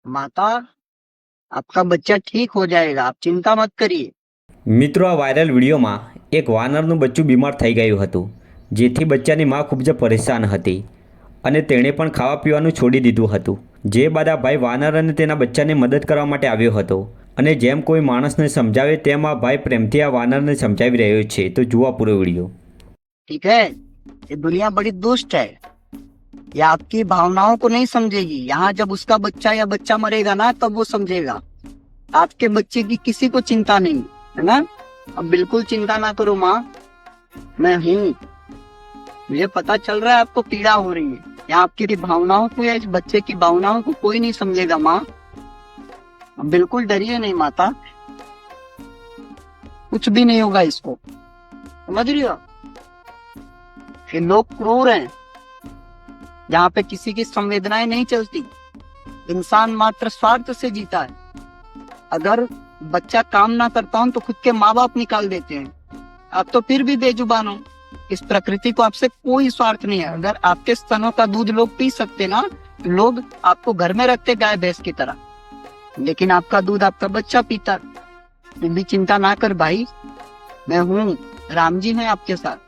माता, आपका बच्चा ठीक हो जाएगा, आप चिंता मत करिए। મિત્રો, આ વાયરલ વિડીયોમાં એક વાનરનું બચ્ચું બીમાર થઈ ગયું હતું, જેથી બચ્ચાની માં ખૂબ જ પરેશાન હતી અને તેણે પણ ખાવા પીવાનું છોડી દીધું હતું. જે બાદ આ ભાઈ વાનર અને તેના બચ્ચાને મદદ કરવા માટે આવ્યો હતો અને જેમ કોઈ માણસને સમજાવે તેમ આ ભાઈ પ્રેમથી આ વાનરને સમજાવી રહ્યો છે. તો જુઓ પૂરો વિડીયો. ठीक है, ये दुनिया बड़ी दुष्ट है। ये आपकी भावनाओं को नहीं समझेगी। यहाँ जब उसका बच्चा या बच्चा मरेगा ना, तब वो समझेगा। आपके बच्चे की किसी को चिंता नहीं है ना। अब बिल्कुल चिंता ना करो माँ, मैं हूँ। मुझे पता चल रहा है आपको पीड़ा हो रही है। यहाँ आपकी भावनाओं को या इस बच्चे की भावनाओं को कोई नहीं समझेगा माँ। अब बिल्कुल डरिए नहीं माता, कुछ भी नहीं होगा इसको, समझ रही हो। ये लोग क्रूर हैं, यहाँ पे किसी की संवेदनाएं नहीं चलती। इंसान मात्र स्वार्थ से जीता है। अगर बच्चा काम ना करता हो तो खुद के माँ बाप निकाल देते हैं। आप तो फिर भी बेजुबान हो। इस प्रकृति को आपसे कोई स्वार्थ नहीं है। अगर आपके स्तनों का दूध लोग पी सकते ना, लोग आपको घर में रखते गाय भैंस की तरह, लेकिन आपका दूध आपका बच्चा पीता। तुम भी चिंता ना कर भाई, मैं हूँ, राम जी हैं आपके साथ।